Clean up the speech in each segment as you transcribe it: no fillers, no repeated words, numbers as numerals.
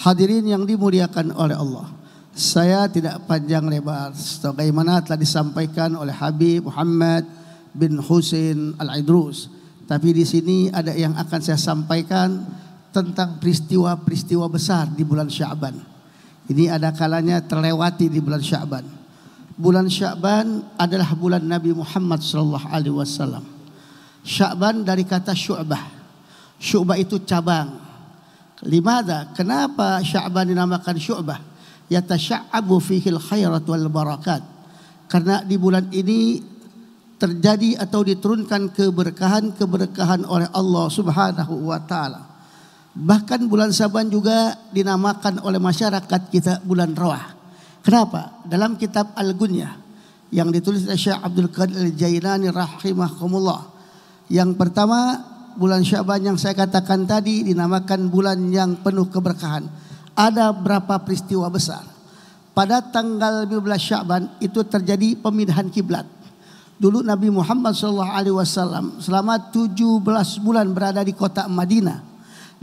Hadirin yang dimuliakan oleh Allah, saya tidak panjang lebar sebagaimana telah disampaikan oleh Habib Muhammad bin Husain Al-Idrus. Tapi di sini ada yang akan saya sampaikan tentang peristiwa-peristiwa besar di bulan Sya'ban. Ini ada kalanya terlewati di bulan Sya'ban. Bulan Sya'ban adalah bulan Nabi Muhammad SAW. Sya'ban dari kata syu'bah. Syu'bah itu cabang. Limada? Kenapa Sya'ban dinamakan syu'bah? Yatasya'abu fihil khairat wal barakat. Karena di bulan ini terjadi atau diturunkan keberkahan oleh Allah Subhanahu wa taala. Bahkan bulan Sya'ban juga dinamakan oleh masyarakat kita bulan Rawah. Kenapa? Dalam kitab Al-Gunyah yang ditulis oleh Syekh Abdul Qadir Al-Jailani rahimahumullah, yang pertama, bulan Sya'ban yang saya katakan tadi dinamakan bulan yang penuh keberkahan. Ada berapa peristiwa besar. Pada tanggal 15 Sya'ban itu terjadi pemindahan kiblat. Dulu Nabi Muhammad SAW selama 17 bulan berada di kota Madinah,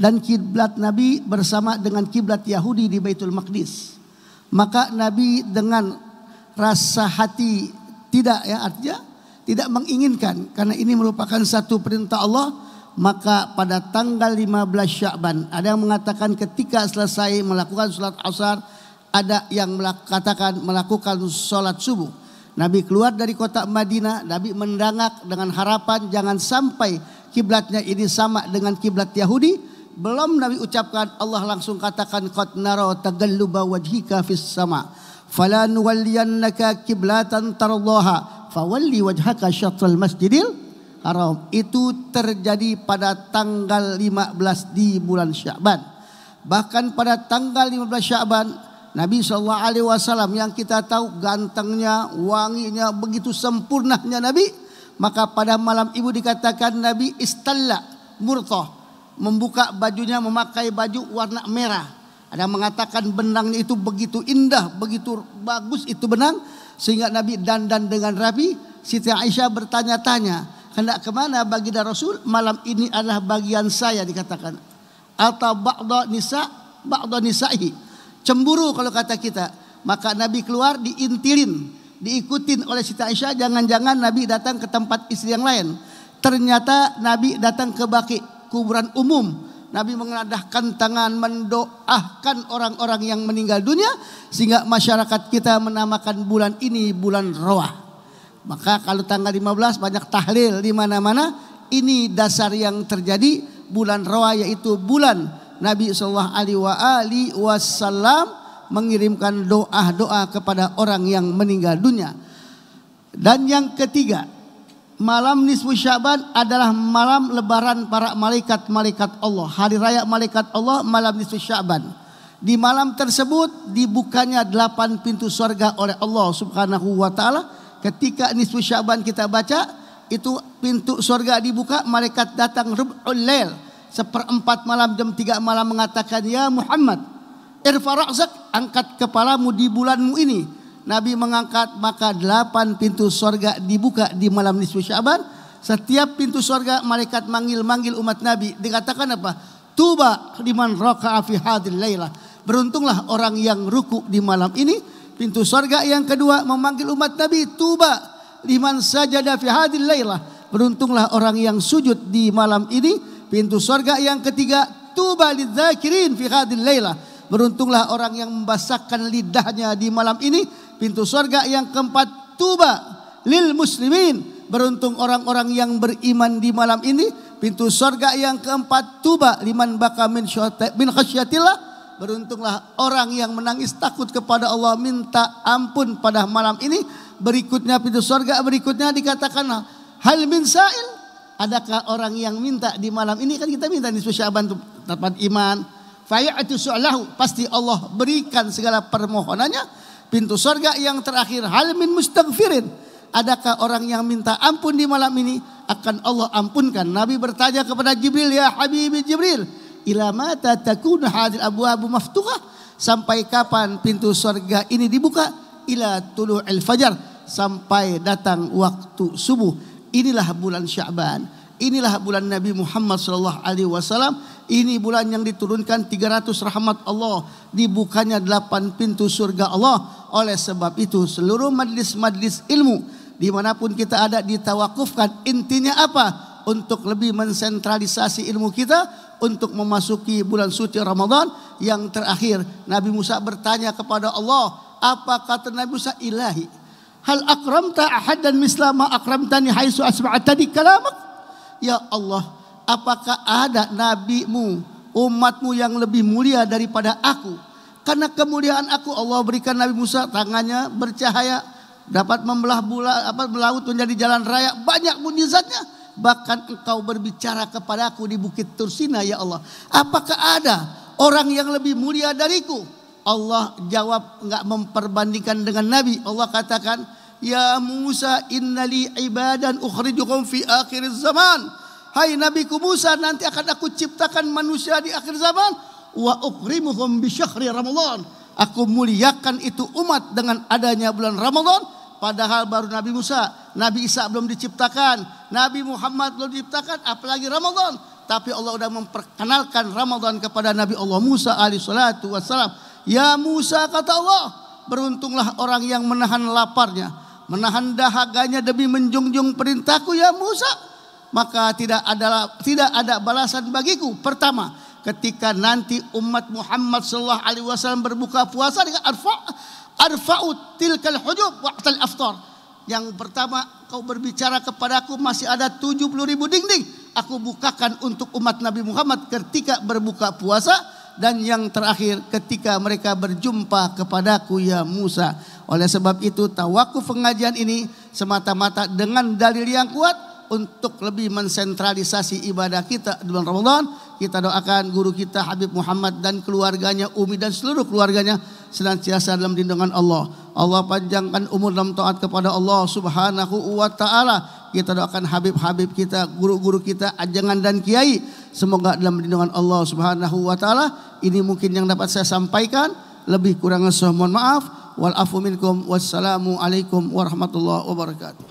dan kiblat Nabi bersama dengan kiblat Yahudi di Baitul Maqdis. Maka Nabi dengan rasa hati artinya tidak menginginkan, karena ini merupakan satu perintah Allah. Maka pada tanggal 15 Sya'ban, ada yang mengatakan ketika selesai melakukan sholat asar, ada yang melakukan sholat subuh, Nabi keluar dari kota Madinah. Nabi mendangak dengan harapan jangan sampai kiblatnya ini sama dengan kiblat Yahudi. Belum Nabi ucapkan, Allah langsung katakan, qad nara tagalluba wajhika fis sama fala nuwalliyannaka kiblatan tardaha fawalli wajhaka syatral masjidil haram. Itu terjadi pada tanggal 15 di bulan Sya'ban. Bahkan pada tanggal 15 Sya'ban, Nabi SAW yang kita tahu gantengnya, wanginya, begitu sempurnanya Nabi, maka pada malam itu dikatakan Nabi istalla murtah, membuka bajunya, memakai baju warna merah. Ada yang mengatakan benangnya itu begitu indah, begitu bagus itu benang, sehingga Nabi dandan dengan rapi. Siti Aisyah bertanya-tanya, hendak kemana baginda Rasul? Malam ini adalah bagian saya, dikatakan. Atau ba'da nisa'i. Cemburu kalau kata kita. Maka Nabi keluar diintilin, diikutin oleh Siti Aisyah. Jangan-jangan Nabi datang ke tempat istri yang lain. Ternyata Nabi datang ke Baqi, kuburan umum. Nabi mengadahkan tangan mendoakan orang-orang yang meninggal dunia, sehingga masyarakat kita menamakan bulan ini bulan Rawah. Maka kalau tanggal 15 banyak tahlil di mana-mana. Ini dasar yang terjadi bulan Rawah, yaitu bulan Nabi SAW mengirimkan doa-doa kepada orang yang meninggal dunia. Dan yang ketiga, malam nisfu Sya'ban adalah malam lebaran para malaikat-malaikat Allah. Hari raya malaikat Allah malam nisfu Sya'ban. Di malam tersebut dibukanya 8 pintu surga oleh Allah Subhanahu wa taala. Ketika nisfu Sya'ban kita baca, itu pintu surga dibuka, malaikat datang rub'ul lail, seperempat malam, jam 3 malam, mengatakan, ya Muhammad, irfa ra'sak, angkat kepalamu di bulanmu ini. Nabi mengangkat, maka 8 pintu surga dibuka di malam nisfu Sya'ban. Setiap pintu surga malaikat manggil umat Nabi. Dikatakan apa? Tuba liman raka'a fi hadhil lailah. Beruntunglah orang yang ruku di malam ini. Pintu surga yang kedua memanggil umat Nabi, tuba liman sajada fi hadhil lailah. Beruntunglah orang yang sujud di malam ini. Pintu surga yang ketiga, tuba lidzakirin fi hadhil lailah. Beruntunglah orang yang membasahkan lidahnya di malam ini. Pintu surga yang keempat, tuba lil muslimin. Beruntung orang-orang yang beriman di malam ini. Pintu surga yang keempat, tuba liman baka min khasyatillah. Beruntunglah orang yang menangis takut kepada Allah, minta ampun pada malam ini. Berikutnya pintu surga berikutnya dikatakan, hal min sa'il, adakah orang yang minta di malam ini? Kan kita minta di Sya'ban itu dapat iman. Fayatu su'alahu, pasti Allah berikan segala permohonannya. Pintu surga yang terakhir, hal min mustaghfirin, adakah orang yang minta ampun di malam ini? Akan Allah ampunkan. Nabi bertanya kepada Jibril, ya Habibi Jibril, ila mata takun hadil abwabu maftuhah, sampai kapan pintu surga ini dibuka? Ila tulu'il fajar, sampai datang waktu subuh. Inilah bulan Sya'ban. inilah bulan Nabi Muhammad SAW. Ini bulan yang diturunkan 300 rahmat Allah, dibukanya 8 pintu surga Allah. Oleh sebab itu seluruh majlis-majlis ilmu dimanapun kita ada ditawakufkan. Intinya apa? Untuk lebih mensentralisasi ilmu kita untuk memasuki bulan suci Ramadan yang terakhir. Nabi Musa bertanya kepada Allah, apa kata Nabi Musa? Ilahi, hal akramta ahadan misla ma akramtani haitsu asma'tani kalamak? Ya Allah, apakah ada nabimu, umatmu yang lebih mulia daripada aku? Karena kemuliaan aku Allah berikan Nabi Musa, tangannya bercahaya, dapat membelah laut menjadi jalan raya, banyak mukjizatnya. Bahkan engkau berbicara kepadaku di Bukit Tursina, ya Allah. Apakah ada orang yang lebih mulia dariku? Allah jawab, enggak memperbandingkan dengan Nabi. Allah katakan, ya Musa innali ibadan ukhrijukum fi akhir zaman. Hai Nabiku Musa, nanti akan aku ciptakan manusia di akhir zaman. Wa ukrimuhum bi syahri Ramadan. Aku muliakan itu umat dengan adanya bulan Ramadan. Padahal baru Nabi Musa, Nabi Isa belum diciptakan, Nabi Muhammad belum diciptakan, apalagi Ramadan. Tapi Allah sudah memperkenalkan Ramadan kepada Nabi Allah Musa alaihi salatu wassalam. Ya Musa, kata Allah, beruntunglah orang yang menahan laparnya, menahan dahaganya demi menjunjung perintahku ya Musa. Maka tidak ada balasan bagiku. Pertama, ketika nanti umat Muhammad sallallahu alaihi wasallam berbuka puasa dengan arfa'u tilkal hujub waqtal aftar. Yang pertama, kau berbicara kepadaku masih ada 70.000 dinding. Aku bukakan untuk umat Nabi Muhammad ketika berbuka puasa. Dan yang terakhir, ketika mereka berjumpa kepadaku ya Musa. Oleh sebab itu tawakuf pengajian ini semata-mata dengan dalil yang kuat untuk lebih mensentralisasi ibadah kita di bulan Ramadan. Kita doakan guru kita Habib Muhammad dan keluarganya, Umi dan seluruh keluarganya senantiasa dalam lindungan Allah. Allah panjangkan umur dalam taat kepada Allah Subhanahu wa taala. Kita doakan Habib-habib kita, guru-guru kita, ajangan dan kiai, semoga dalam lindungan Allah Subhanahu wa taala. Ini mungkin yang dapat saya sampaikan, lebih kurangnya saya mohon maaf. Wal afu minkum, wassalamu alaikum warahmatullahi wabarakatuh.